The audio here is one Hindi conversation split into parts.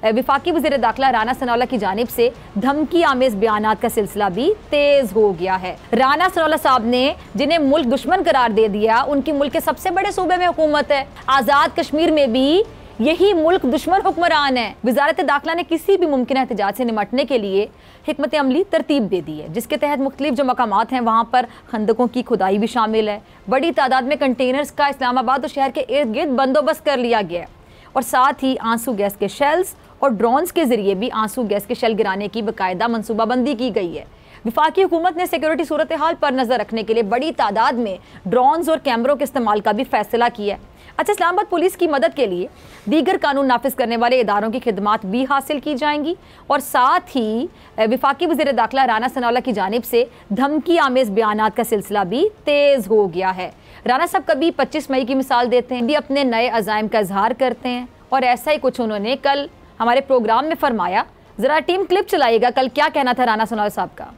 वफाकी वज़ीर दाखिला राना सनाउल्लाह की जानिब से धमकी आमेज बयानात का सिलसिला भी तेज हो गया है। राना सनाउल्लाह साहब ने जिन्हें मुल्क दुश्मन करार दे दिया, उनकी मुल्क के सबसे बड़े सूबे में हुकूमत है। आज़ाद कश्मीर में भी यही मुल्क दुश्मन हुक्मरान है। वज़ारत दाखिला ने किसी भी मुमकिन एहतजाज से निमटने के लिए हिकमत अमली तरतीब दे दी है, जिसके तहत मुख्तलिफ जो मकामात हैं वहाँ पर खंदकों की खुदाई भी शामिल है। बड़ी तादाद में कंटेनर्स का इस्लामाबाद और शहर के इर्द गिर्द बंदोबस्त कर लिया गया है और साथ ही आंसू गैस के शेल्स और ड्रोन्स के जरिए भी आंसू गैस के शेल गिराने की बाकायदा मनसूबाबंदी की गई है। वफाकी हुकूमत ने सिक्योरिटी सूरत हाल पर नजर रखने के लिए बड़ी तादाद में ड्रोन्स और कैमरों के इस्तेमाल का भी फैसला किया है। अच्छा, इस्लामाबाद पुलिस की मदद के लिए दीगर कानून नाफिज करने वाले इदारों की खिदमात भी हासिल की जाएंगी और साथ ही वफाकी वज़ीर दाखिला राना सनाउल्लाह की जानिब से धमकी आमेज बयानात का सिलसिला भी तेज हो गया है। राना साहब कभी 25 मई की मिसाल देते हैं, भी अपने नए अज़ाइम का इजहार करते हैं और ऐसा ही कुछ उन्होंने कल हमारे प्रोग्राम में फरमाया। ज़रा टीम क्लिप चलाइएगा, कल क्या कहना था राना सनाउल्लाह साहब का।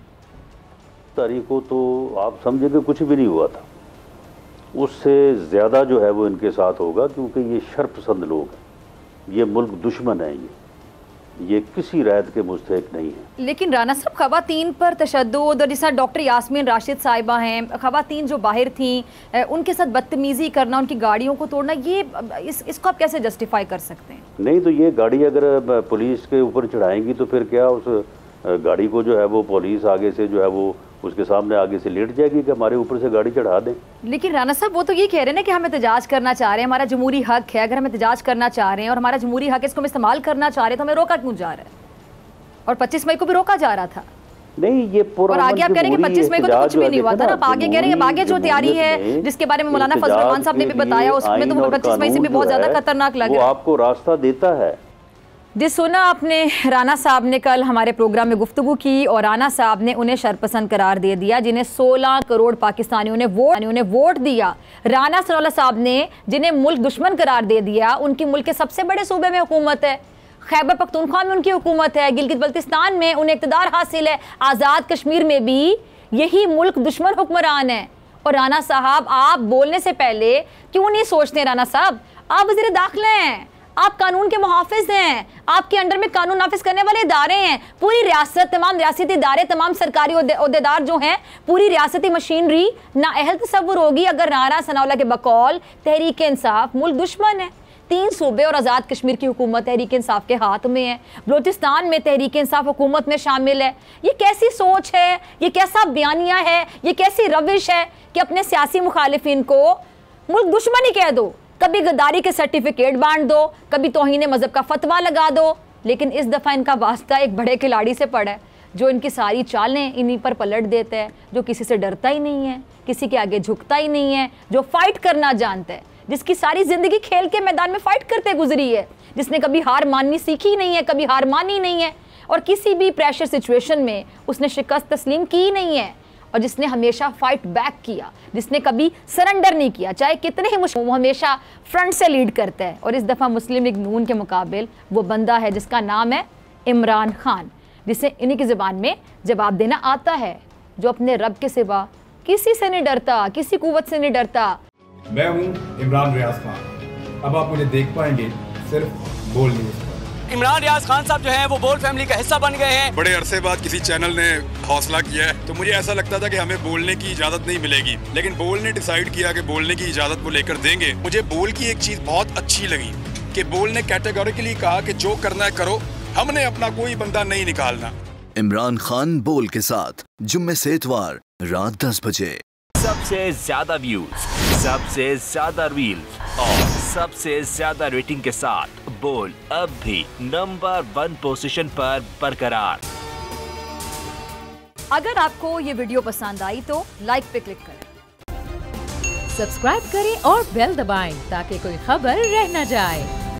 तारीख को तो आप समझेंगे कुछ भी नहीं हुआ था, उससे ज़्यादा जो है वो इनके साथ होगा, क्योंकि ये शर्पसंद लोग हैं, ये मुल्क दुश्मन है, ये किसी रैत के मुस्तहिक नहीं है। लेकिन राना साहब खवातीन पर तशद्दुद और जैसा डॉक्टर यास्मीन राशिद साहिबा हैं, खवातीन जो बाहर थीं उनके साथ बदतमीज़ी करना, उनकी गाड़ियों को तोड़ना, ये इसको आप कैसे जस्टिफाई कर सकते हैं? नहीं तो ये गाड़ी अगर पुलिस के ऊपर चढ़ाएंगी तो फिर क्या उस गाड़ी को जो है वो पुलिस आगे से जो है वो उसके सामने आगे से लेट जाएगी कि हमारे ऊपर से गाड़ी चढ़ा दें। लेकिन राना साहब वो तो ये कह रहे हैं ना कि हम एहतजाज करना चाह रहे हैं, हमारा जमहूरी हक है, अगर हम एहतजाज करना चाह रहे हैं और हमारा जमहूरी हक है, इसको हम इस्तेमाल करना चाह रहे हैं तो हमें रोका क्यों जा रहा है? और 25 मई को भी रोका जा रहा था। नहीं, ये और आगे आप कह रहे हैं कि 25 मई को तो कुछ भी नहीं हुआ था ना, आगे कह रहे हैं आगे जो तैयारी है जिसके बारे में मौलाना फजल रहमान साहब ने भी बताया, उसमें तो 25 मई से भी बहुत ज्यादा खतरनाक लग रहा है। आपको रास्ता देता है। जी सुना आपने, राना साहब ने कल हमारे प्रोग्राम में गुफ्तगू की और राना साहब ने उन्हें शरपसंद करार दे दिया जिन्हें 16 करोड़ पाकिस्तानियों ने वोट दिया। राना सनाउल्लाह साहब ने जिन्हें मुल्क दुश्मन करार दे दिया, उनकी मुल्क के सबसे बड़े सूबे में हुकूमत है, खैबर पख्तूनख्वा में उनकी हुकूमत है, गिलगित बल्तिस्तान में उन्हें इक़्तिदार हासिल है, आज़ाद कश्मीर में भी यही मुल्क दुश्मन हुक्मरान है। और राना साहब आप बोलने से पहले क्यों नहीं सोचते? राना साहब आप वज़ीर दाखिला हैं, आप कानून के मुहाफिज हैं, आपके अंडर में कानून नाफिज करने वाले इदारे हैं, पूरी रियासत, तमाम रियासती इदारे, तमाम सरकारी ओहदेदार जो हैं, पूरी रियासती मशीनरी नाअहल तस्वुर होगी अगर राना सनाउल्लाह के बकौल तहरीक इंसाफ मुल्क दुश्मन है। 3 सूबे और आज़ाद कश्मीर की हुकूमत तहरीक इंसाफ के हाथ में है, बलोचिस्तान में तहरीक इंसाफ हुकूमत में शामिल है। ये कैसी सोच है, ये कैसा बयानिया है, ये कैसी रविश है कि अपने सियासी मुखालिफिन को मुल्क दुश्मन ही कह दो, कभी गद्दारी के सर्टिफिकेट बांट दो, कभी तौहीन मजहब का फतवा लगा दो। लेकिन इस दफ़ा इनका वास्ता एक बड़े खिलाड़ी से पड़ा है जो इनकी सारी चालें इन्हीं पर पलट देता है, जो किसी से डरता ही नहीं है, किसी के आगे झुकता ही नहीं है, जो फाइट करना जानता है, जिसकी सारी ज़िंदगी खेल के मैदान में फ़ाइट करते गुजरी है, जिसने कभी हार माननी सीखी नहीं है, कभी हार मानी नहीं है और किसी भी प्रेशर सिचुएशन में उसने शिकस्त तस्लीम की नहीं है और जिसने हमेशा फाइट बैक किया, जिसने कभी सरेंडर नहीं किया, चाहे कितने ही मुश्किल, वो हमेशा फ्रंट से लीड करता है। और इस दफ़ा मुस्लिम लीग नून के मुकाबिल वो बंदा है जिसका नाम है इमरान खान, जिसे इन्हीं की ज़बान में जवाब देना आता है, जो अपने रब के सिवा किसी से नहीं डरता, किसी कुव्वत से नहीं डरता। मैं हूँ इमरान रियाज खान, अब आप मुझे देख पाएंगे सिर्फ बोल न्यूज़। इमरान रियाज खान साहब जो हैं वो बोल फैमिली का हिस्सा बन गए हैं। बड़े अरसे बाद किसी चैनल ने हौसला किया है, तो मुझे ऐसा लगता था कि हमें बोलने की इजाजत नहीं मिलेगी, लेकिन बोल ने डिसाइड किया कि बोलने की इजाजत वो लेकर देंगे। मुझे बोल की एक चीज बहुत अच्छी लगी कि बोल ने कैटेगोरिकली कहा कि जो करना है करो, हमने अपना कोई बंदा नहीं निकालना। इमरान खान बोल के साथ जुम्मे से इतवार रात 10 बजे। सबसे ज्यादा व्यूज, सबसे ज्यादा रील्स और सबसे ज्यादा रेटिंग के साथ बोल अब भी नंबर 1 पोजीशन पर बरकरार। अगर आपको ये वीडियो पसंद आई तो लाइक पे क्लिक करें, सब्सक्राइब करें और बेल दबाएं ताकि कोई खबर रह न जाए।